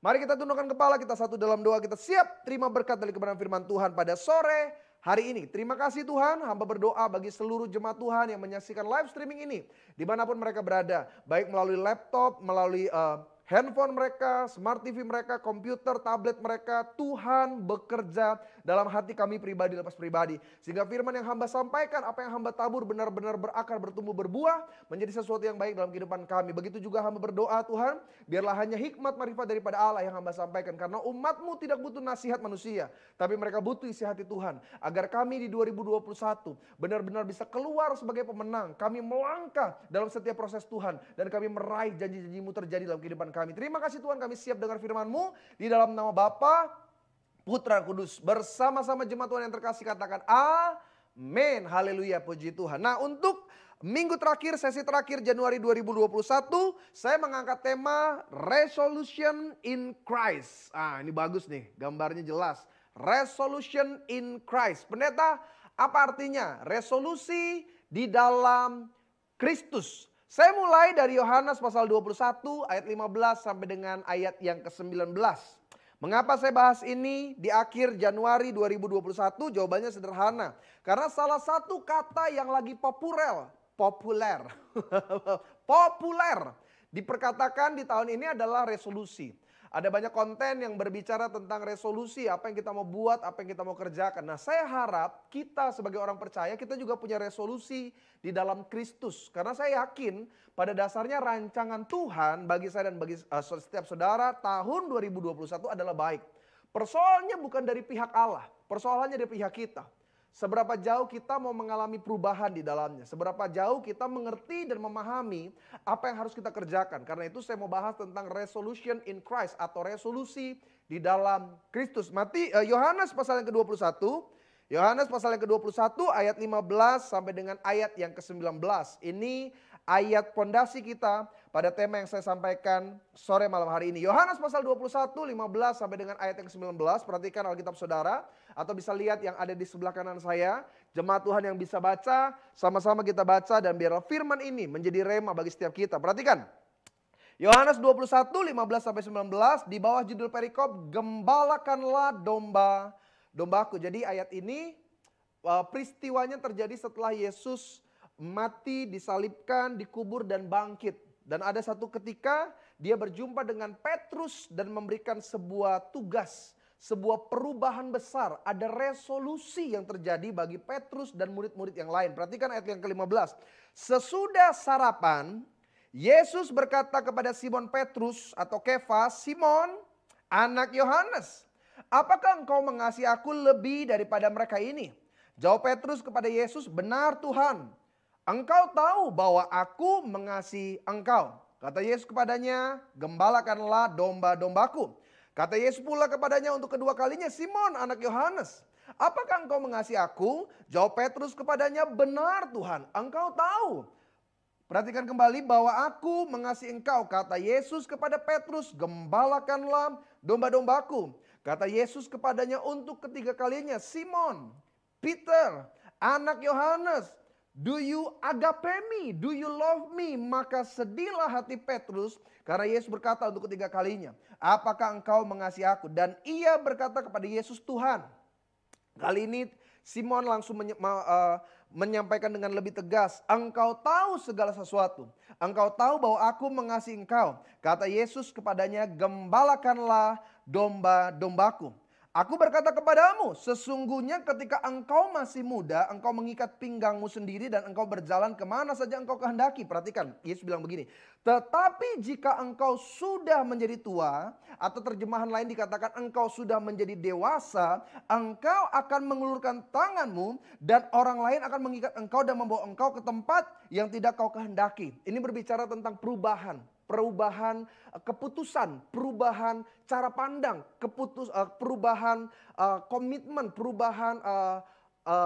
Mari kita tundukkan kepala, kita satu dalam doa, kita siap terima berkat dari kebenaran firman Tuhan pada sore hari ini. Terima kasih Tuhan, hamba berdoa bagi seluruh jemaat Tuhan yang menyaksikan live streaming ini. Dimanapun mereka berada, baik melalui laptop, melalui handphone mereka, smart TV mereka, komputer, tablet mereka. Tuhan bekerja dalam hati kami pribadi lepas pribadi. Sehingga firman yang hamba sampaikan, apa yang hamba tabur benar-benar berakar, bertumbuh, berbuah, menjadi sesuatu yang baik dalam kehidupan kami. Begitu juga hamba berdoa Tuhan, biarlah hanya hikmat marifat daripada Allah yang hamba sampaikan. Karena umatmu tidak butuh nasihat manusia, tapi mereka butuh isi hati Tuhan. Agar kami di 2021 benar-benar bisa keluar sebagai pemenang. Kami melangkah dalam setiap proses Tuhan. Dan kami meraih janji-janjimu terjadi dalam kehidupan kami. Terima kasih Tuhan, kami siap dengar firman-Mu di dalam nama Bapa, Putra, Kudus. Bersama-sama jemaat Tuhan yang terkasih katakan amin. Haleluya, puji Tuhan. Nah, untuk minggu terakhir, sesi terakhir Januari 2021, saya mengangkat tema Resolution in Christ. Ini bagus nih, gambarnya jelas. Resolution in Christ. Pendeta, apa artinya? Resolusi di dalam Kristus. Saya mulai dari Yohanes pasal 21 ayat 15 sampai dengan ayat yang ke-19. Mengapa saya bahas ini di akhir Januari 2021? Jawabannya sederhana. Karena salah satu kata yang lagi populer diperkatakan di tahun ini adalah resolusi. Ada banyak konten yang berbicara tentang resolusi, apa yang kita mau buat, apa yang kita mau kerjakan. Nah, saya harap kita sebagai orang percaya, kita juga punya resolusi di dalam Kristus. Karena saya yakin pada dasarnya rancangan Tuhan bagi saya dan bagi setiap saudara tahun 2021 adalah baik. Persoalannya bukan dari pihak Allah, persoalannya dari pihak kita. Seberapa jauh kita mau mengalami perubahan di dalamnya. Seberapa jauh kita mengerti dan memahami apa yang harus kita kerjakan. Karena itu saya mau bahas tentang resolution in Christ atau resolusi di dalam Kristus. Yohanes pasal yang ke-21. Yohanes pasal yang ke-21 ayat 15 sampai dengan ayat yang ke-19. Ini ayat pondasi kita pada tema yang saya sampaikan sore malam hari ini. Yohanes pasal 21, 15 sampai dengan ayat yang ke-19. Perhatikan Alkitab saudara. Atau bisa lihat yang ada di sebelah kanan saya. Jemaat Tuhan yang bisa baca, sama-sama kita baca dan biarlah firman ini menjadi rema bagi setiap kita. Perhatikan. Yohanes 21, 15 sampai 19 di bawah judul perikop, gembalakanlah domba-dombaku. Jadi ayat ini peristiwanya terjadi setelah Yesus mati, disalibkan, dikubur dan bangkit. Dan ada satu ketika dia berjumpa dengan Petrus dan memberikan sebuah tugas. Sebuah perubahan besar, ada resolusi yang terjadi bagi Petrus dan murid-murid yang lain. Perhatikan ayat yang ke-15. Sesudah sarapan, Yesus berkata kepada Simon Petrus atau Kefas, Simon, anak Yohanes, apakah engkau mengasihi aku lebih daripada mereka ini? Jawab Petrus kepada Yesus, benar Tuhan, engkau tahu bahwa aku mengasihi engkau. Kata Yesus kepadanya, gembalakanlah domba-dombaku. Kata Yesus pula kepadanya untuk kedua kalinya, Simon anak Yohanes, apakah engkau mengasihi aku? Jawab Petrus kepadanya, benar Tuhan, engkau tahu. Perhatikan kembali bahwa aku mengasihi engkau. Kata Yesus kepada Petrus, gembalakanlah domba-dombaku. Kata Yesus kepadanya untuk ketiga kalinya, Simon, Peter, anak Yohanes, do you agape me? Do you love me? Maka sedihlah hati Petrus karena Yesus berkata untuk ketiga kalinya, apakah engkau mengasihi aku? Dan ia berkata kepada Yesus, Tuhan. Kali ini Simon langsung menyampaikan dengan lebih tegas, engkau tahu segala sesuatu. Engkau tahu bahwa aku mengasihi engkau. Kata Yesus kepadanya, gembalakanlah domba-dombaku. Aku berkata kepadamu, sesungguhnya ketika engkau masih muda, engkau mengikat pinggangmu sendiri dan engkau berjalan kemana saja engkau kehendaki. Perhatikan, Yesus bilang begini, tetapi jika engkau sudah menjadi tua, atau terjemahan lain dikatakan engkau sudah menjadi dewasa, engkau akan mengulurkan tanganmu dan orang lain akan mengikat engkau dan membawa engkau ke tempat yang tidak kau kehendaki. Ini berbicara tentang perubahan keputusan, perubahan cara pandang, perubahan komitmen, perubahan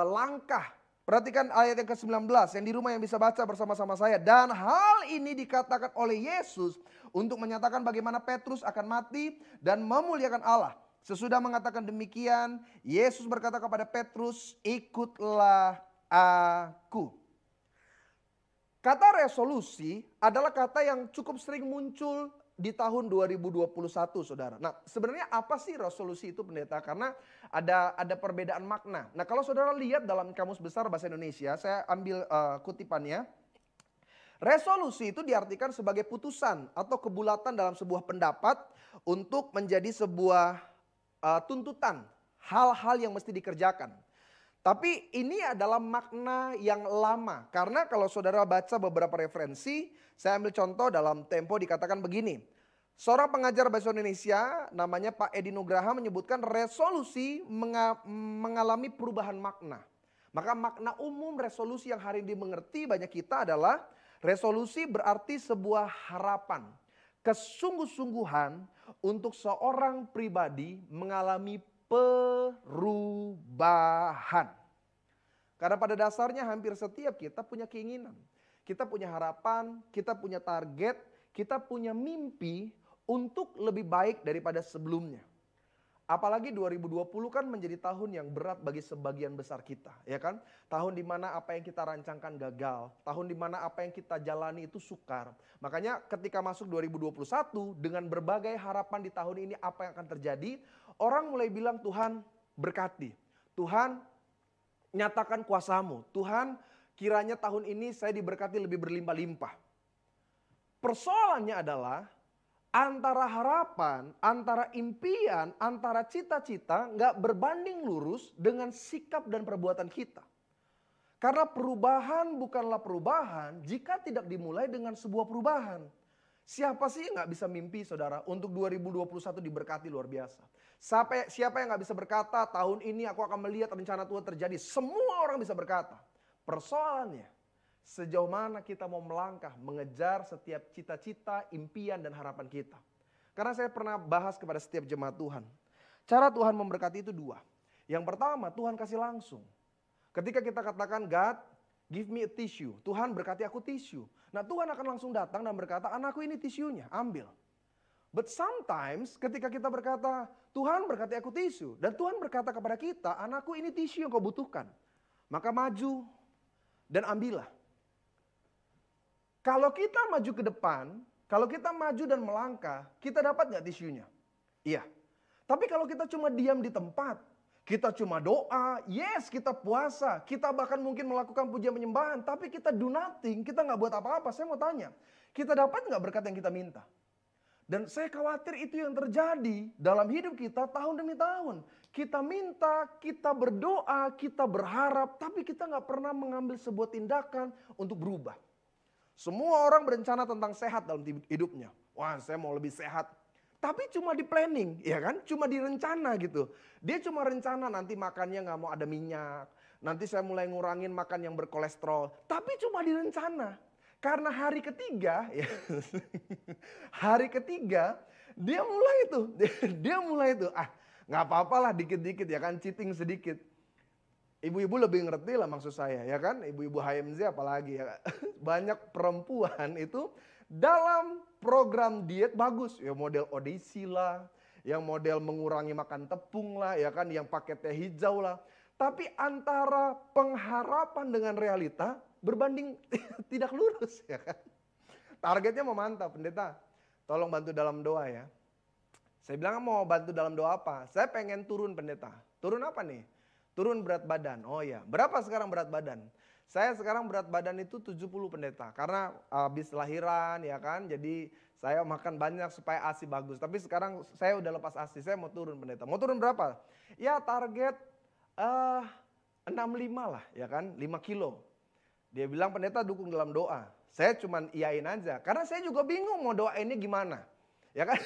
langkah. Perhatikan ayat yang ke-19 yang di rumah yang bisa baca bersama-sama saya. Dan hal ini dikatakan oleh Yesus untuk menyatakan bagaimana Petrus akan mati dan memuliakan Allah. Sesudah mengatakan demikian, Yesus berkata kepada Petrus, ikutlah aku. Kata resolusi adalah kata yang cukup sering muncul di tahun 2021, saudara. Nah, sebenarnya apa sih resolusi itu, pendeta? Karena ada perbedaan makna. Nah, kalau saudara lihat dalam Kamus Besar Bahasa Indonesia, saya ambil kutipannya. Resolusi itu diartikan sebagai putusan atau kebulatan dalam sebuah pendapat untuk menjadi sebuah tuntutan, hal-hal yang mesti dikerjakan. Tapi ini adalah makna yang lama. Karena kalau saudara baca beberapa referensi, saya ambil contoh dalam Tempo dikatakan begini. Seorang pengajar bahasa Indonesia namanya Pak Edi Nugraha menyebutkan resolusi mengalami perubahan makna. Maka makna umum resolusi yang hari ini dimengerti banyak kita adalah resolusi berarti sebuah harapan, kesungguh-sungguhan untuk seorang pribadi mengalami perubahan. Karena pada dasarnya hampir setiap kita punya keinginan. Kita punya harapan, kita punya target, kita punya mimpi untuk lebih baik daripada sebelumnya. Apalagi 2020 kan menjadi tahun yang berat bagi sebagian besar kita, ya kan? Tahun dimana apa yang kita rancangkan gagal, tahun dimana apa yang kita jalani itu sukar. Makanya ketika masuk 2021 dengan berbagai harapan di tahun ini apa yang akan terjadi, orang mulai bilang Tuhan berkati, Tuhan nyatakan kuasamu, Tuhan kiranya tahun ini saya diberkati lebih berlimpah-limpah. Persoalannya adalah antara harapan, antara impian, antara cita-cita nggak berbanding lurus dengan sikap dan perbuatan kita. Karena perubahan bukanlah perubahan jika tidak dimulai dengan sebuah perubahan. Siapa sih yang nggak bisa mimpi, saudara, untuk 2021 diberkati luar biasa. Siapa yang nggak bisa berkata tahun ini aku akan melihat rencana Tuhan terjadi. Semua orang bisa berkata. Persoalannya, sejauh mana kita mau melangkah, mengejar setiap cita-cita, impian, dan harapan kita. Karena saya pernah bahas kepada setiap jemaat Tuhan. Cara Tuhan memberkati itu dua. Yang pertama, Tuhan kasih langsung. Ketika kita katakan, God, give me a tissue. Tuhan berkati aku tisu. Nah, Tuhan akan langsung datang dan berkata, anakku ini tisunya, ambil. But sometimes ketika kita berkata, Tuhan berkati aku tisu. Dan Tuhan berkata kepada kita, anakku ini tisu yang kau butuhkan. Maka maju dan ambillah. Kalau kita maju ke depan, kalau kita maju dan melangkah, kita dapat gak tisunya? Iya. Tapi kalau kita cuma diam di tempat, kita cuma doa, yes kita puasa, kita bahkan mungkin melakukan pujian penyembahan, tapi kita do nothing, kita gak buat apa-apa. Saya mau tanya, kita dapat gak berkat yang kita minta? Dan saya khawatir itu yang terjadi dalam hidup kita tahun demi tahun. Kita minta, kita berdoa, kita berharap, tapi kita gak pernah mengambil sebuah tindakan untuk berubah. Semua orang berencana tentang sehat dalam hidupnya. Wah, saya mau lebih sehat. Tapi cuma di planning, ya kan? Cuma direncana gitu. Dia cuma rencana nanti makannya nggak mau ada minyak. Nanti saya mulai ngurangin makan yang berkolesterol. Tapi cuma direncana. Karena hari ketiga, ya, hari ketiga dia mulai itu. Nggak apa-apalah dikit-dikit ya kan, cheating sedikit. Ibu-ibu lebih ngerti lah maksud saya, ya kan? Ibu-ibu HMZ apalagi ya. Banyak perempuan itu dalam program diet bagus. Ya model Odyssey lah, yang model mengurangi makan tepung lah, ya kan? Yang pakai teh hijau lah. Tapi antara pengharapan dengan realita berbanding tidak lurus, ya kan? Targetnya mau mantap, pendeta. Tolong bantu dalam doa ya. Saya bilang mau bantu dalam doa apa? Saya pengen turun, pendeta. Turun apa nih? Turun berat badan. Oh ya, berapa sekarang berat badan? Saya sekarang berat badan itu 70, pendeta. Karena habis lahiran ya kan, jadi saya makan banyak supaya ASI bagus. Tapi sekarang saya udah lepas ASI, saya mau turun, pendeta. Mau turun berapa? Ya target 65 lah ya kan, 5 kilo. Dia bilang pendeta dukung dalam doa. Saya cuman iyain aja, karena saya juga bingung mau doainnya gimana. Ya kan,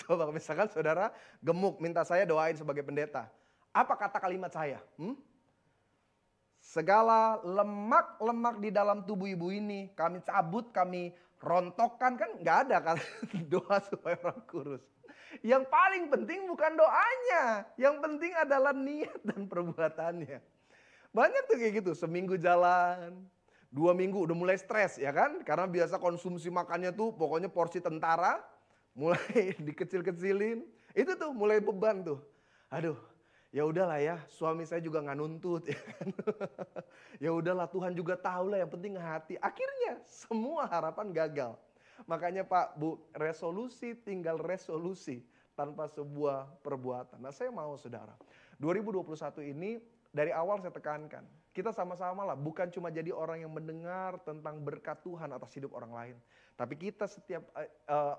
coba misalkan saudara gemuk minta saya doain sebagai pendeta. Apa kata kalimat saya? Segala lemak-lemak di dalam tubuh ibu ini kami cabut, kami rontokkan. Kan nggak ada kan doa supaya orang kurus. Yang paling penting bukan doanya. Yang penting adalah niat dan perbuatannya. Banyak tuh kayak gitu, seminggu jalan, 2 minggu udah mulai stres ya kan. Karena biasa konsumsi makannya tuh pokoknya porsi tentara. Mulai dikecil-kecilin. Itu tuh mulai beban tuh. Aduh. Ya udahlah ya, suami saya juga nggak nuntut ya kan. Ya udahlah, Tuhan juga tahu lah, yang penting hati. Akhirnya semua harapan gagal. Makanya Pak, Bu, resolusi tinggal resolusi tanpa sebuah perbuatan. Nah saya mau saudara, 2021 ini dari awal saya tekankan, kita sama-sama lah bukan cuma jadi orang yang mendengar tentang berkat Tuhan atas hidup orang lain. Tapi kita setiap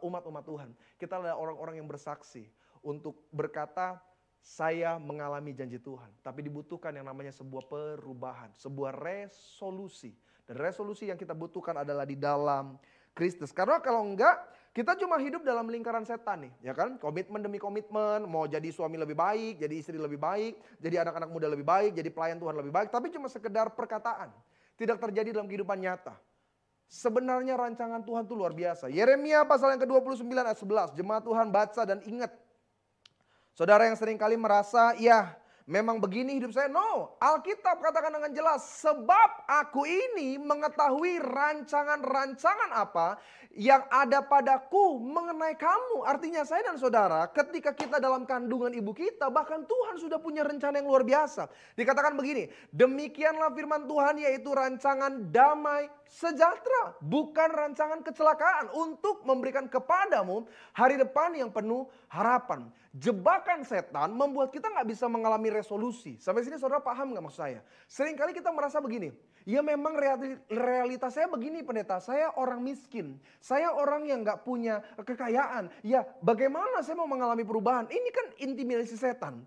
umat-umat Tuhan, kita adalah orang-orang yang bersaksi untuk berkata, saya mengalami janji Tuhan. Tapi dibutuhkan yang namanya sebuah perubahan, sebuah resolusi. Dan resolusi yang kita butuhkan adalah di dalam Kristus. Karena kalau enggak, kita cuma hidup dalam lingkaran setan nih, ya kan? Komitmen demi komitmen, mau jadi suami lebih baik, jadi istri lebih baik, jadi anak-anak muda lebih baik, jadi pelayan Tuhan lebih baik. Tapi cuma sekedar perkataan, tidak terjadi dalam kehidupan nyata. Sebenarnya rancangan Tuhan itu luar biasa. Yeremia pasal yang ke-29 ayat 11, jemaat Tuhan baca dan ingat. Saudara yang seringkali merasa, ya memang begini hidup saya. No, Alkitab katakan dengan jelas, sebab aku ini mengetahui rancangan-rancangan apa yang ada padaku mengenai kamu. Artinya saya dan saudara, ketika kita dalam kandungan ibu kita, bahkan Tuhan sudah punya rencana yang luar biasa. Dikatakan begini, demikianlah firman Tuhan, yaitu rancangan damai sejahtera, bukan rancangan kecelakaan, untuk memberikan kepadamu hari depan yang penuh harapan. Jebakan setan membuat kita nggak bisa mengalami resolusi. Sampai sini saudara paham nggak maksud saya? Seringkali kita merasa begini, ya memang realitas saya begini pendeta, saya orang miskin, saya orang yang nggak punya kekayaan. Ya bagaimana saya mau mengalami perubahan? Ini kan intimidasi setan.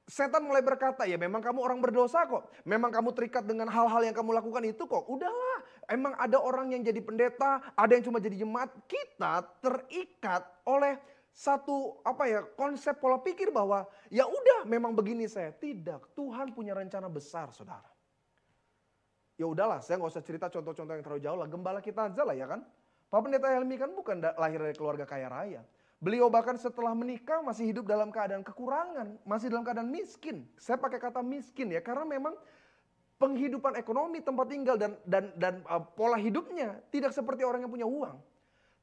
Setan mulai berkata, ya memang kamu orang berdosa kok. Memang kamu terikat dengan hal-hal yang kamu lakukan itu kok. Udahlah, emang ada orang yang jadi pendeta, ada yang cuma jadi jemaat. Kita terikat oleh satu konsep pola pikir bahwa ya udah memang begini saya. Tidak, Tuhan punya rencana besar saudara. Ya udahlah, saya nggak usah cerita contoh-contoh yang terlalu jauh lah. Gembala kita aja lah ya kan. Pak Pendeta Helmi kan bukan lahir dari keluarga kaya raya. Beliau bahkan setelah menikah masih hidup dalam keadaan kekurangan, masih dalam keadaan miskin. Saya pakai kata miskin ya, karena memang penghidupan ekonomi, tempat tinggal dan pola hidupnya tidak seperti orang yang punya uang.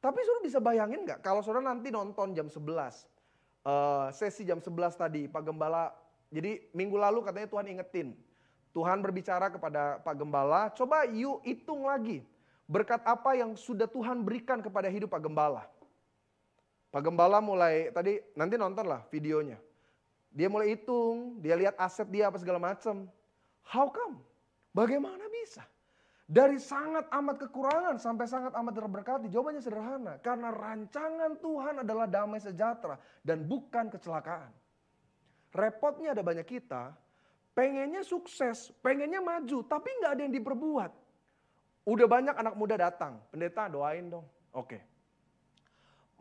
Tapi saudara bisa bayangin nggak kalau saudara nanti nonton jam 11, sesi jam 11 tadi Pak Gembala, jadi minggu lalu katanya Tuhan ingetin. Tuhan berbicara kepada Pak Gembala, coba yuk hitung lagi berkat apa yang sudah Tuhan berikan kepada hidup Pak Gembala. Pak Gembala mulai, tadi nanti nonton lah videonya. Dia mulai hitung, dia lihat aset dia apa segala macam. How come? Bagaimana bisa? Dari sangat amat kekurangan sampai sangat amat terberkati. Jawabannya sederhana. Karena rancangan Tuhan adalah damai sejahtera dan bukan kecelakaan. Repotnya ada banyak kita, pengennya sukses, pengennya maju, tapi nggak ada yang diperbuat. Udah banyak anak muda datang, pendeta doain dong. Oke.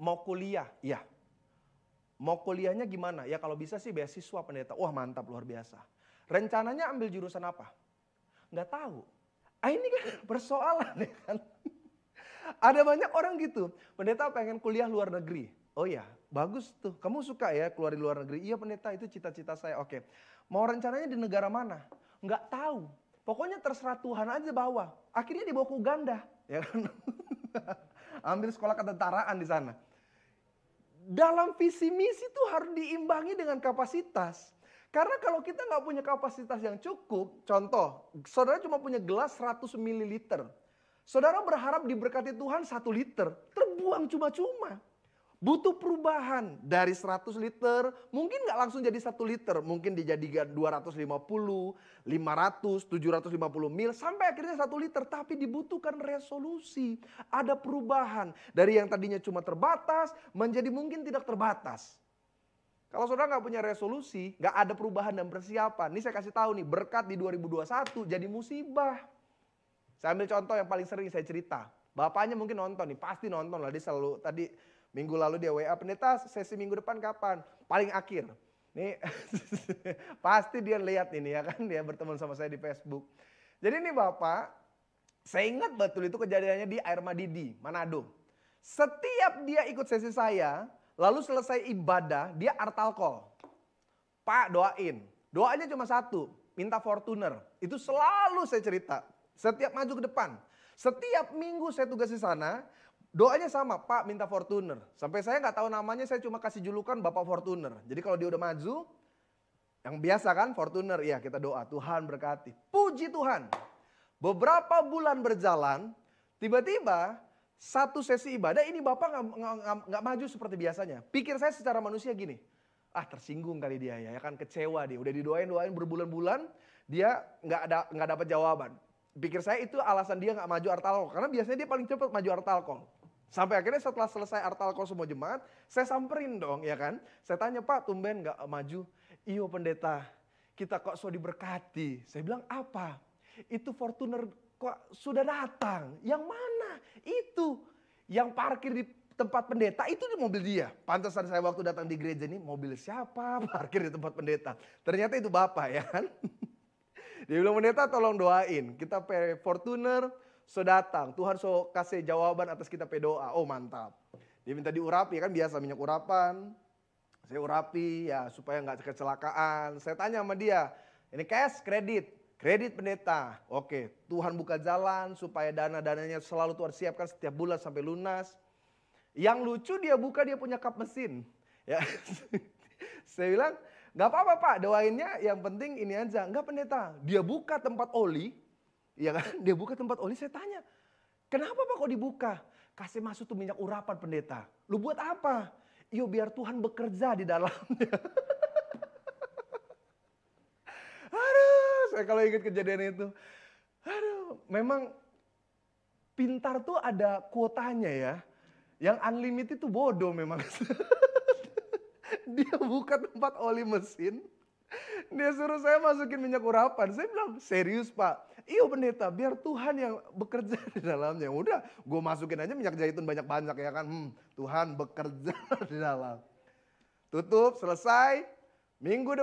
Mau kuliah? Ya. Mau kuliahnya gimana? Ya kalau bisa sih beasiswa pendeta. Wah mantap luar biasa. Rencananya ambil jurusan apa? Nggak tahu. Ini kan persoalan ya kan. Ada banyak orang gitu. Pendeta pengen kuliah luar negeri. Oh ya bagus tuh. Kamu suka ya keluar di luar negeri? Iya pendeta itu cita-cita saya. Oke. Mau rencananya di negara mana? Nggak tahu. Pokoknya terserah Tuhan aja bawa. Akhirnya dibawa ke Uganda. Ya kan? Ambil sekolah ketentaraan di sana. Dalam visi misi itu harus diimbangi dengan kapasitas. Karena kalau kita nggak punya kapasitas yang cukup, contoh, saudara cuma punya gelas 100 ml. Saudara berharap diberkati Tuhan 1 liter, terbuang cuma-cuma. Butuh perubahan dari 100 liter, mungkin nggak langsung jadi 1 liter. Mungkin dijadikan 250, 500, 750 ml, sampai akhirnya 1 liter. Tapi dibutuhkan resolusi, ada perubahan. Dari yang tadinya cuma terbatas, menjadi mungkin tidak terbatas. Kalau saudara nggak punya resolusi, nggak ada perubahan dan persiapan. Ini saya kasih tahu nih, berkat di 2021 jadi musibah. Saya ambil contoh yang paling sering saya cerita. Bapaknya mungkin nonton nih, pasti nonton lah. Dia selalu, tadi minggu lalu dia WA, pendeta sesi minggu depan kapan? Paling akhir. Nih pasti dia lihat ini ya kan, dia berteman sama saya di Facebook. Jadi ini bapak, saya ingat betul itu kejadiannya di Air Madidi, Manado. Setiap dia ikut sesi saya, lalu selesai ibadah, dia artalkol. Pak doain. Doanya cuma satu, minta Fortuner. Itu selalu saya cerita. Setiap maju ke depan. Setiap minggu saya tugas di sana, doanya sama, Pak minta Fortuner. Sampai saya nggak tahu namanya, saya cuma kasih julukan Bapak Fortuner. Jadi kalau dia udah maju, yang biasa kan Fortuner, ya kita doa, Tuhan berkati. Puji Tuhan. Beberapa bulan berjalan, tiba-tiba Satu sesi ibadah ini Bapak nggak maju seperti biasanya. Pikir saya secara manusia gini, tersinggung kali dia ya kan, kecewa dia. Udah didoain berbulan-bulan, dia nggak dapat jawaban. Pikir saya itu alasan dia nggak maju Artalkol, karena biasanya dia paling cepat maju Artalkol. Sampai akhirnya setelah selesai Artalkol semua jemaat, saya samperin dong ya kan. Saya tanya, Pak tumben nggak maju? Iyo pendeta, kita kok so diberkati. Saya bilang apa? Itu Fortuner kok sudah datang. Yang mana? Itu yang parkir di tempat pendeta itu di mobil dia. Pantesan saya waktu datang di gereja ini, mobil siapa parkir di tempat pendeta? Ternyata itu Bapak ya kan. Dia bilang, pendeta tolong doain. Kita Fortuner so datang. Tuhan so kasih jawaban atas kita doa. Oh mantap. Dia minta diurapi kan, biasa minyak urapan. Saya urapi ya supaya nggak kecelakaan. Saya tanya sama dia, ini cash, kredit? Kredit pendeta. Oke, Tuhan buka jalan supaya dana-dananya selalu Tuhan siapkan setiap bulan sampai lunas. Yang lucu dia buka, dia punya kap mesin. Ya. Saya bilang, nggak apa-apa Pak, doainnya yang penting ini aja. Enggak pendeta, dia buka tempat oli. Ya kan, dia buka tempat oli. Saya tanya, kenapa Pak kok dibuka? Kasih masuk tuh minyak urapan pendeta. Lu buat apa? Yo biar Tuhan bekerja di dalamnya. Aduh, saya kalau ingat kejadian itu. Aduh, memang pintar tuh ada kuotanya ya. Yang unlimited itu bodoh memang. Dia buka tempat oli mesin. Dia suruh saya masukin minyak urapan. Saya bilang, serius Pak? Iya pendeta, biar Tuhan yang bekerja di dalamnya. Udah, gue masukin aja minyak zaitun banyak-banyak ya kan. Tuhan bekerja di dalam. Tutup, selesai. Minggu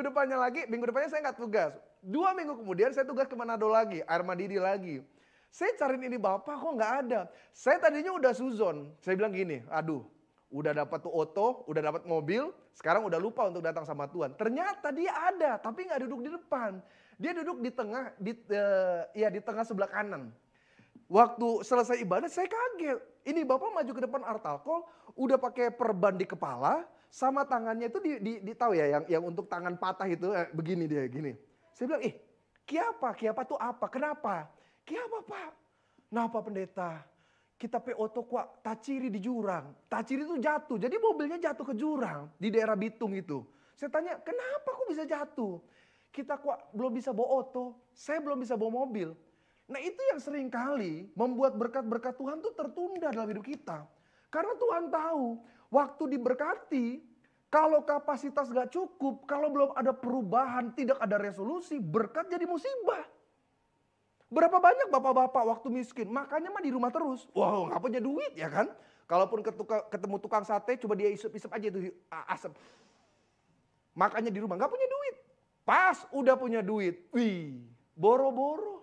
depannya lagi, minggu depannya saya nggak tugas. 2 minggu kemudian saya tugas ke Manado lagi, air Madidi lagi. Saya cariin ini Bapak kok nggak ada. Saya tadinya udah suzon. Saya bilang gini, aduh. Udah dapat tuh oto, udah dapat mobil, sekarang udah lupa untuk datang sama Tuhan. Ternyata dia ada, tapi nggak duduk di depan. Dia duduk di tengah, di tengah sebelah kanan. Waktu selesai ibadah saya kaget. Ini Bapak maju ke depan Artalkol, udah pakai perban di kepala, sama tangannya itu tahu ya, yang untuk tangan patah itu begini dia gini. Saya bilang, kiapa tuh apa? Kenapa? Kiapa Pak? Kenapa pendeta? Kita oto kuat taciri di jurang. Taciri itu jatuh. Jadi mobilnya jatuh ke jurang di daerah Bitung itu. Saya tanya, kenapa kok bisa jatuh? Kita kuat belum bisa bawa oto. Saya belum bisa bawa mobil. Nah itu yang sering kali membuat berkat-berkat Tuhan tuh tertunda dalam hidup kita. Karena Tuhan tahu waktu diberkati, kalau kapasitas gak cukup, kalau belum ada perubahan, tidak ada resolusi, berkat jadi musibah. Berapa banyak bapak-bapak waktu miskin, makannya mah di rumah terus. Wow, nggak punya duit ya kan? Kalaupun ketemu tukang sate, coba dia isep-isep aja itu asap. Makannya di rumah, nggak punya duit. Pas udah punya duit, boro-boro.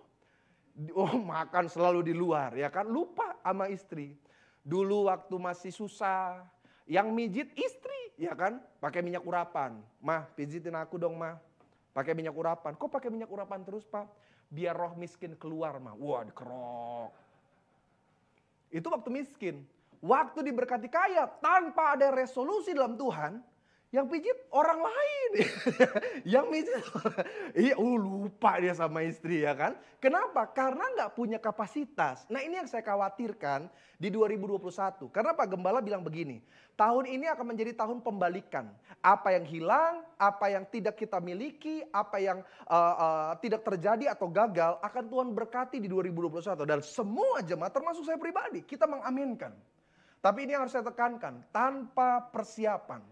Oh, makan selalu di luar ya kan? Lupa sama istri. Dulu waktu masih susah, yang mijit istri ya kan? Pakai minyak urapan. Mah, pijitin aku dong mah. Pakai minyak urapan. Kok pakai minyak urapan terus Pak? Biar roh miskin keluar mah. Wah dikerok. Itu waktu miskin. Waktu diberkati kaya tanpa ada resolusi dalam Tuhan. Yang pijit orang lain. Yang pijit. Iya lupa dia sama istri ya kan. Kenapa? Karena gak punya kapasitas. Nah ini yang saya khawatirkan di 2021. Karena Pak Gembala bilang begini. Tahun ini akan menjadi tahun pembalikan. Apa yang hilang, apa yang tidak kita miliki, apa yang tidak terjadi atau gagal akan Tuhan berkati di 2021. Dan semua jemaat termasuk saya pribadi, kita mengaminkan. Tapi ini yang harus saya tekankan, tanpa persiapan,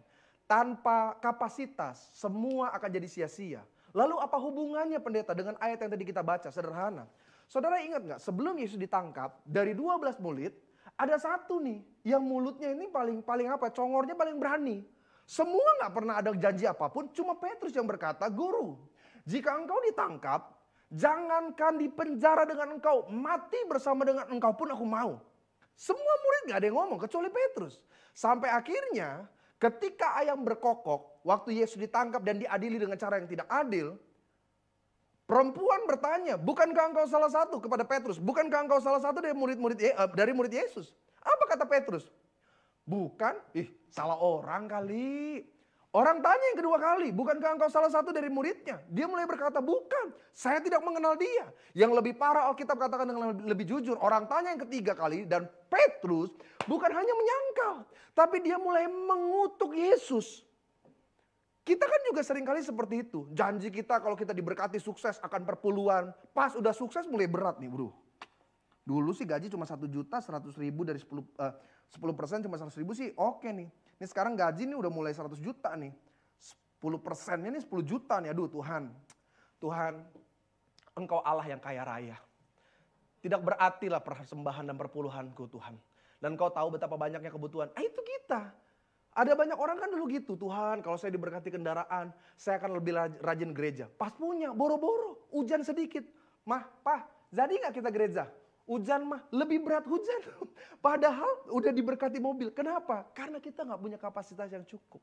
tanpa kapasitas, semua akan jadi sia-sia. Lalu apa hubungannya pendeta dengan ayat yang tadi kita baca? Sederhana. Saudara ingat gak, sebelum Yesus ditangkap, dari 12 murid, ada satu nih, yang mulutnya ini paling congornya paling berani. Semua gak pernah ada janji apapun, cuma Petrus yang berkata, Guru, jika engkau ditangkap, jangankan dipenjara dengan engkau, mati bersama dengan engkau pun aku mau. Semua murid gak ada yang ngomong, kecuali Petrus. Sampai akhirnya, ketika ayam berkokok, waktu Yesus ditangkap dan diadili dengan cara yang tidak adil, perempuan bertanya, bukankah engkau salah satu kepada Petrus? Bukankah engkau salah satu dari murid Yesus? Apa kata Petrus? Bukan, salah orang kali. Orang tanya yang kedua kali, bukankah engkau salah satu dari muridnya? Dia mulai berkata, bukan, saya tidak mengenal dia. Yang lebih parah Alkitab katakan dengan lebih jujur. Orang tanya yang ketiga kali dan Petrus bukan hanya menyangkal. Tapi dia mulai mengutuk Yesus. Kita kan juga seringkali seperti itu. Janji kita kalau kita diberkati sukses akan perpuluhan. Pas udah sukses mulai berat nih bro. Dulu sih gaji cuma 1.100.000 dari 10% cuma 100.000 sih oke nih. Ini sekarang gaji nih udah mulai 100 juta nih. 10%-nya nih 10 juta nih. Aduh Tuhan. Tuhan, engkau Allah yang kaya raya. Tidak berartilah persembahan dan perpuluhanku Tuhan. Dan engkau tahu betapa banyaknya kebutuhan. Itu kita. Ada banyak orang kan dulu gitu. Tuhan kalau saya diberkati kendaraan, saya akan lebih rajin gereja. Pas punya, boro-boro, hujan sedikit. Mah, Pak, jadi gak kita gereja? Hujan mah lebih berat hujan. Padahal udah diberkati mobil. Kenapa? Karena kita gak punya kapasitas yang cukup.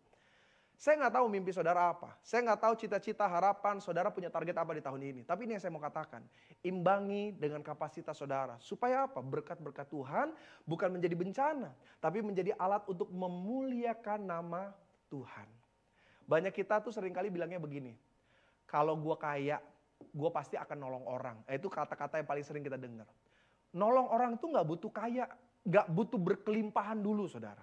Saya gak tahu mimpi saudara apa. Saya gak tahu cita-cita harapan saudara punya target apa di tahun ini. Tapi ini yang saya mau katakan. Imbangi dengan kapasitas saudara. Supaya apa? Berkat-berkat Tuhan bukan menjadi bencana. Tapi menjadi alat untuk memuliakan nama Tuhan. Banyak kita tuh seringkali bilangnya begini. Kalau gue kaya, gue pasti akan nolong orang. Itu kata-kata yang paling sering kita dengar. Nolong orang itu gak butuh kaya, gak butuh berkelimpahan dulu saudara.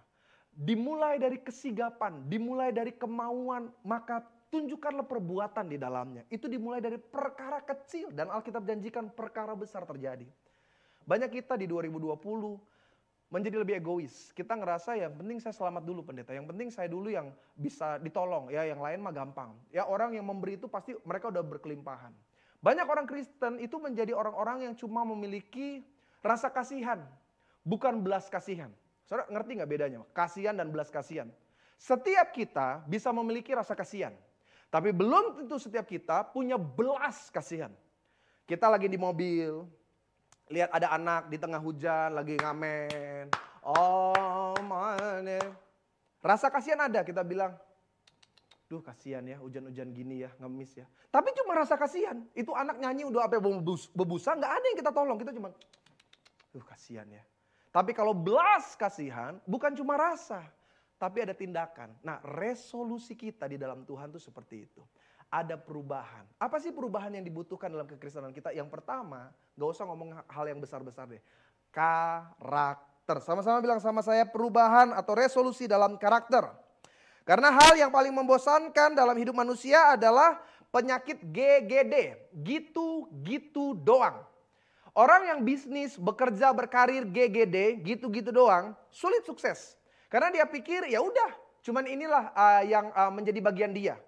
Dimulai dari kesigapan, dimulai dari kemauan, maka tunjukkanlah perbuatan di dalamnya. Itu dimulai dari perkara kecil dan Alkitab janjikan perkara besar terjadi. Banyak kita di 2020 menjadi lebih egois. Kita ngerasa yang penting saya selamat dulu pendeta, yang penting saya dulu yang bisa ditolong, ya yang lain mah gampang. Ya orang yang memberi itu pasti mereka udah berkelimpahan. Banyak orang Kristen itu menjadi orang-orang yang cuma memiliki rasa kasihan, bukan belas kasihan. Saudara ngerti nggak bedanya? Kasihan dan belas kasihan. Setiap kita bisa memiliki rasa kasihan. Tapi belum tentu setiap kita punya belas kasihan. Kita lagi di mobil, lihat ada anak di tengah hujan lagi ngamen. Oh mana. Rasa kasihan ada, kita bilang, duh kasihan ya hujan-hujan gini ya, ngemis ya. Tapi cuma rasa kasihan. Itu anak nyanyi udah apa bebusa, nggak ada yang kita tolong. Kita cuma, duh kasihan ya. Tapi kalau belas kasihan bukan cuma rasa, tapi ada tindakan. Nah resolusi kita di dalam Tuhan itu seperti itu. Ada perubahan. Apa sih perubahan yang dibutuhkan dalam kekristenan kita? Yang pertama, gak usah ngomong hal yang besar-besar deh. Karakter. Sama-sama bilang sama saya perubahan atau resolusi dalam karakter. Karena hal yang paling membosankan dalam hidup manusia adalah penyakit GGD. Gitu-gitu doang. Orang yang bisnis, bekerja, berkarir, GGD, gitu-gitu doang, sulit sukses. Karena dia pikir ya udah, cuman inilah yang menjadi bagian dia.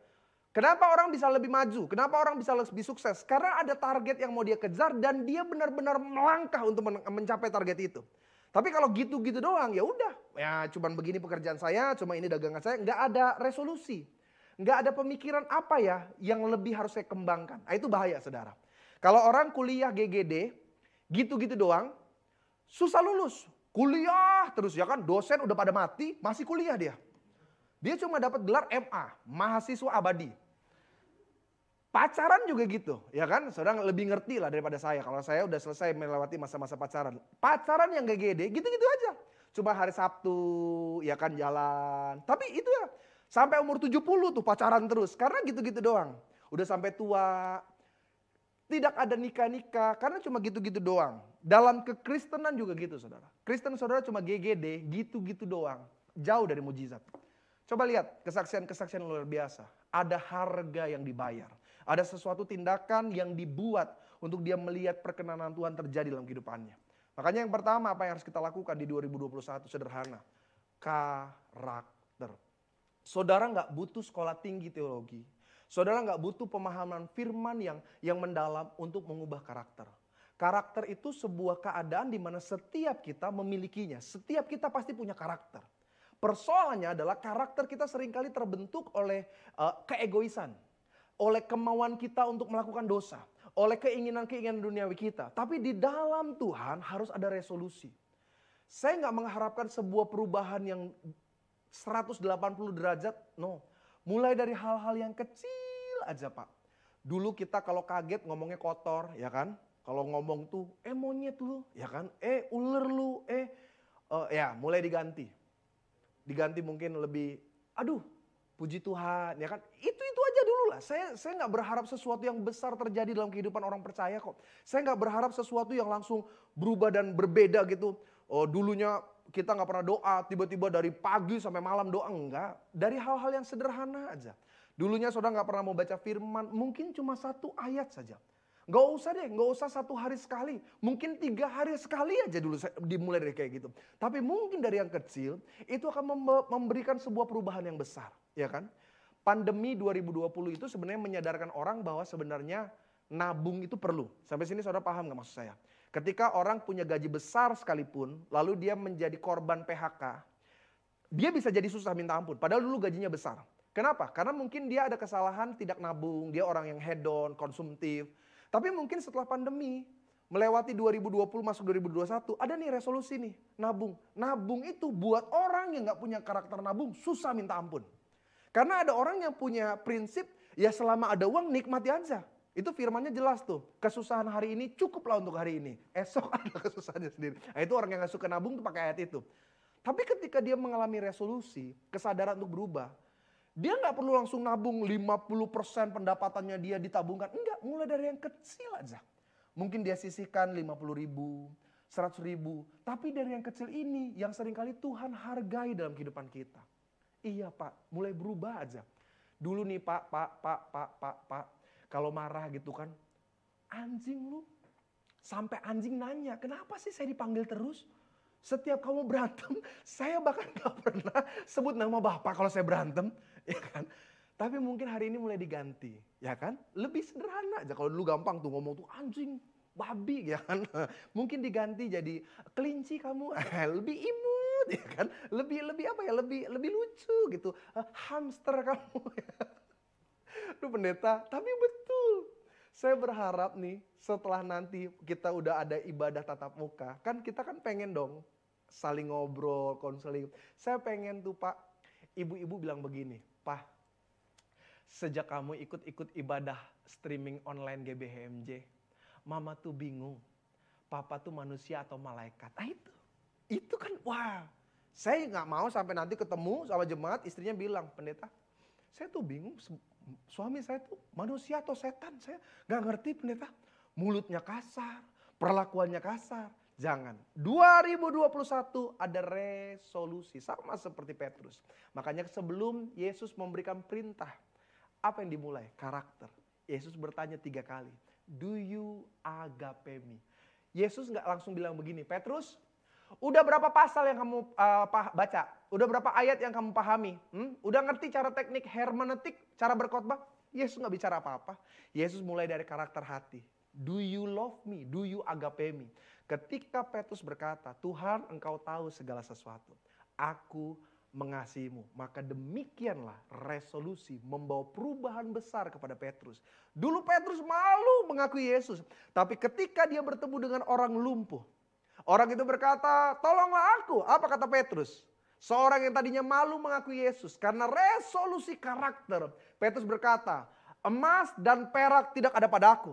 Kenapa orang bisa lebih maju? Kenapa orang bisa lebih sukses? Karena ada target yang mau dia kejar dan dia benar-benar melangkah untuk mencapai target itu. Tapi kalau gitu-gitu doang ya udah, ya cuman begini pekerjaan saya, cuma ini dagangan saya, nggak ada resolusi. Nggak ada pemikiran apa ya yang lebih harus saya kembangkan. Nah, itu bahaya saudara. Kalau orang kuliah GGD, gitu-gitu doang, susah lulus. Kuliah terus ya kan, dosen udah pada mati, masih kuliah dia. Dia cuma dapat gelar MA, mahasiswa abadi. Pacaran juga gitu, ya kan? Saudara lebih ngerti lah daripada saya. Kalau saya udah selesai melewati masa-masa pacaran. Pacaran yang GGD, gitu-gitu aja. Cuma hari Sabtu, ya kan jalan. Tapi itu ya, sampai umur 70 tuh pacaran terus. Karena gitu-gitu doang. Udah sampai tua, tidak ada nikah-nikah karena cuma gitu-gitu doang. Dalam kekristenan juga gitu saudara. Kristen saudara cuma GGD, gitu-gitu doang. Jauh dari mujizat. Coba lihat kesaksian-kesaksian luar biasa. Ada harga yang dibayar. Ada sesuatu tindakan yang dibuat untuk dia melihat perkenanan Tuhan terjadi dalam kehidupannya. Makanya yang pertama apa yang harus kita lakukan di 2021 sederhana. Karakter. Saudara gak butuh sekolah tinggi teologi. Saudara nggak butuh pemahaman firman yang mendalam untuk mengubah karakter. Karakter itu sebuah keadaan di mana setiap kita memilikinya. Setiap kita pasti punya karakter. Persoalannya adalah karakter kita seringkali terbentuk oleh keegoisan. Oleh kemauan kita untuk melakukan dosa. Oleh keinginan-keinginan duniawi kita. Tapi di dalam Tuhan harus ada resolusi. Saya nggak mengharapkan sebuah perubahan yang 180 derajat, no. Mulai dari hal-hal yang kecil aja Pak. Dulu kita kalau kaget ngomongnya kotor ya kan. Kalau ngomong tuh monyet lu ya kan. Ular lu ya mulai diganti. Diganti mungkin lebih aduh Puji Tuhan, ya kan? Itu aja dulu lah. Saya nggak berharap sesuatu yang besar terjadi dalam kehidupan orang percaya kok. Saya nggak berharap sesuatu yang langsung berubah dan berbeda gitu. Oh, dulunya kita nggak pernah doa, tiba-tiba dari pagi sampai malam doa, enggak. Dari hal-hal yang sederhana aja. Dulunya saudara nggak pernah mau baca firman, mungkin cuma 1 ayat saja. Nggak usah deh, nggak usah 1 hari sekali. Mungkin 3 hari sekali aja dulu dimulai dari kayak gitu. Tapi mungkin dari yang kecil, itu akan memberikan sebuah perubahan yang besar. Ya kan? Pandemi 2020 itu sebenarnya menyadarkan orang bahwa sebenarnya nabung itu perlu. Sampai sini saudara paham nggak maksud saya? Ketika orang punya gaji besar sekalipun, lalu dia menjadi korban PHK, dia bisa jadi susah minta ampun. Padahal dulu gajinya besar. Kenapa? Karena mungkin dia ada kesalahan tidak nabung, dia orang yang hedon, konsumtif. Tapi mungkin setelah pandemi, melewati 2020 masuk 2021, ada nih resolusi nih, nabung. Nabung itu buat orang yang gak punya karakter nabung, susah minta ampun. Karena ada orang yang punya prinsip, ya selama ada uang nikmati aja. Itu firmannya jelas tuh, kesusahan hari ini cukuplah untuk hari ini. Esok ada kesusahannya sendiri. Nah, itu orang yang gak suka nabung tuh pakai ayat itu. Tapi ketika dia mengalami resolusi, kesadaran untuk berubah, dia nggak perlu langsung nabung 50% pendapatannya dia ditabungkan. Enggak, mulai dari yang kecil aja. Mungkin dia sisihkan 50.000, 100.000. Tapi dari yang kecil ini yang seringkali Tuhan hargai dalam kehidupan kita. Iya Pak, mulai berubah aja. Dulu nih Pak. Kalau marah gitu kan, anjing lu. Sampai anjing nanya, kenapa sih saya dipanggil terus? Setiap kamu berantem, saya bahkan gak pernah sebut nama Bapak kalau saya berantem. Ya kan? Tapi mungkin hari ini mulai diganti, ya kan? Lebih sederhana aja. Kalau dulu gampang tuh ngomong tuh anjing, babi, ya kan? Mungkin diganti jadi kelinci kamu, lebih imut, ya kan? Lebih apa ya? Lebih lucu gitu. Hamster kamu. Aduh pendeta, tapi betul. Saya berharap nih setelah nanti kita udah ada ibadah tatap muka, kan kita kan pengen dong saling ngobrol, konseling. Saya pengen tuh Pak, ibu-ibu bilang begini, Pak, sejak kamu ikut-ikut ibadah streaming online GBHMJ, Mama tuh bingung, Papa tuh manusia atau malaikat. Ah itu kan wah, saya nggak mau sampai nanti ketemu sama jemaat, istrinya bilang, pendeta, saya tuh bingung, suami saya tuh manusia atau setan, saya nggak ngerti pendeta. Mulutnya kasar, perlakuannya kasar. Jangan. 2021 ada resolusi sama seperti Petrus. Makanya sebelum Yesus memberikan perintah, apa yang dimulai? Karakter. Yesus bertanya 3 kali. Do you agape me? Yesus nggak langsung bilang begini, Petrus, udah berapa pasal yang kamu baca? Udah berapa ayat yang kamu pahami? Udah ngerti cara teknik hermeneutik, cara berkhotbah? Yesus nggak bicara apa-apa. Yesus mulai dari karakter hati. Do you love me? Do you agape me? Ketika Petrus berkata, Tuhan engkau tahu segala sesuatu. Aku mengasihimu. Maka demikianlah resolusi membawa perubahan besar kepada Petrus. Dulu Petrus malu mengakui Yesus. Tapi ketika dia bertemu dengan orang lumpuh. Orang itu berkata, tolonglah aku. Apa kata Petrus? Seorang yang tadinya malu mengakui Yesus. Karena resolusi karakter. Petrus berkata, emas dan perak tidak ada padaku.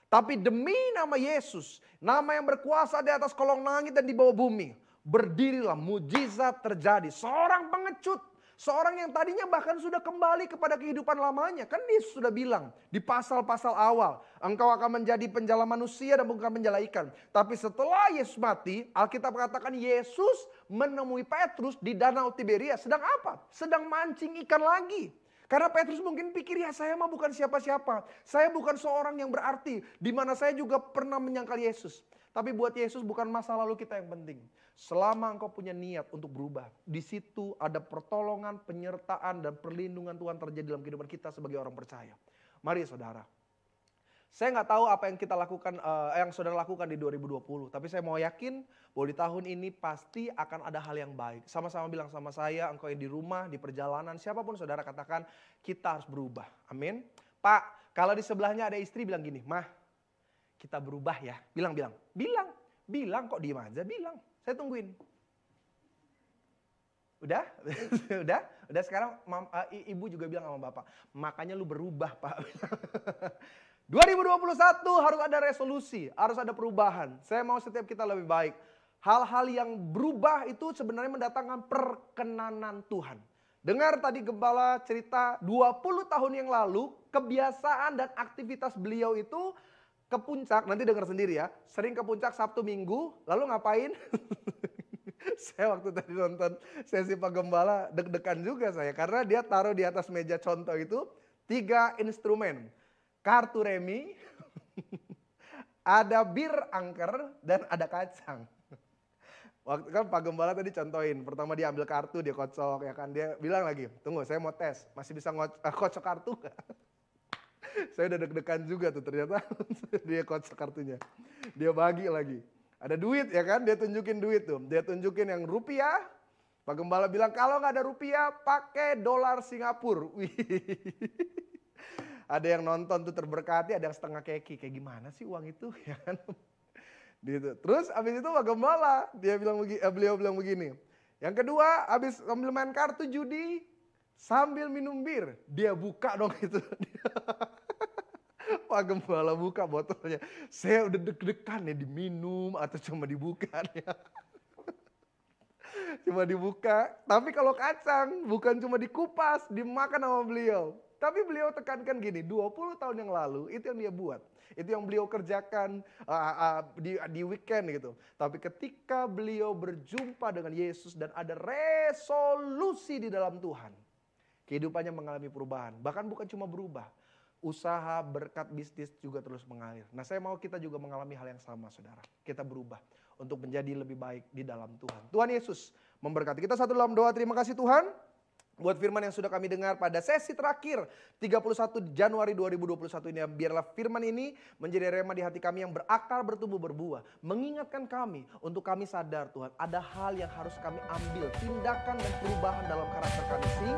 Tapi demi nama Yesus, nama yang berkuasa di atas kolong langit dan di bawah bumi, berdirilah mujizat terjadi. Seorang pengecut, seorang yang tadinya bahkan sudah kembali kepada kehidupan lamanya. Kan Yesus sudah bilang di pasal-pasal awal, engkau akan menjadi penjala manusia dan bukan penjala ikan. Tapi setelah Yesus mati, Alkitab mengatakan Yesus menemui Petrus di Danau Tiberias. Sedang apa? Sedang mancing ikan lagi. Karena Petrus mungkin pikir, ya saya mah bukan siapa-siapa. Saya bukan seorang yang berarti. Di mana saya juga pernah menyangkal Yesus. Tapi buat Yesus bukan masa lalu kita yang penting. Selama engkau punya niat untuk berubah. Di situ ada pertolongan, penyertaan, dan perlindungan Tuhan terjadi dalam kehidupan kita sebagai orang percaya. Mari saudara. Saya nggak tahu apa yang kita lakukan, yang saudara lakukan di 2020. Tapi saya mau yakin bahwa di tahun ini pasti akan ada hal yang baik. Sama-sama bilang sama saya, engkau yang di rumah, di perjalanan, siapapun saudara katakan, kita harus berubah. Amin. Pak, kalau di sebelahnya ada istri bilang gini, Mah, kita berubah ya. Bilang kok diem aja, bilang. Saya tungguin. Udah? Udah sekarang ibu juga bilang sama bapak, makanya lu berubah Pak. 2021 harus ada resolusi, harus ada perubahan. Saya mau setiap kita lebih baik. Hal-hal yang berubah itu sebenarnya mendatangkan perkenanan Tuhan. Dengar tadi gembala cerita 20 tahun yang lalu, kebiasaan dan aktivitas beliau itu ke puncak, nanti dengar sendiri ya, sering ke puncak Sabtu Minggu, lalu ngapain? Saya waktu tadi nonton sesi Pak Gembala deg-degan juga saya, karena dia taruh di atas meja contoh itu 3 instrumen, kartu remi, ada bir angker, dan ada kacang. Waktu kan Pak Gembala tadi contohin, pertama dia ambil kartu, dia kocok ya kan, dia bilang lagi, tunggu saya mau tes, masih bisa kocok kartu gak? Saya udah deg-degan juga tuh ternyata dia kocok kartunya, dia bagi lagi. Ada duit ya kan, dia tunjukin duit tuh, dia tunjukin yang rupiah, Pak Gembala bilang kalau nggak ada rupiah pakai dolar Singapura. Wih. Ada yang nonton tuh terberkati, ada yang setengah keki, kayak gimana sih uang itu ya kan? Gitu. Terus abis itu Pak Gembala, beliau bilang begini. Yang kedua, abis sambil main kartu judi, sambil minum bir, dia buka dong itu. Pak Gembala buka botolnya. Saya udah deg-degan ya diminum atau cuma dibuka ya. Cuma dibuka. Tapi kalau kacang bukan cuma dikupas, dimakan sama beliau. Tapi beliau tekankan gini, 20 tahun yang lalu itu yang dia buat. Itu yang beliau kerjakan di weekend gitu. Tapi ketika beliau berjumpa dengan Yesus dan ada resolusi di dalam Tuhan, kehidupannya mengalami perubahan. Bahkan bukan cuma berubah, usaha, berkat, bisnis juga terus mengalir. Nah, saya mau kita juga mengalami hal yang sama, saudara. Kita berubah untuk menjadi lebih baik di dalam Tuhan. Tuhan Yesus memberkati kita. Satu dalam doa, terima kasih Tuhan buat firman yang sudah kami dengar pada sesi terakhir 31 Januari 2021 ini. Biarlah firman ini menjadi rema di hati kami yang berakar, bertumbuh, berbuah. Mengingatkan kami untuk kami sadar Tuhan, ada hal yang harus kami ambil, tindakan dan perubahan dalam karakter kami.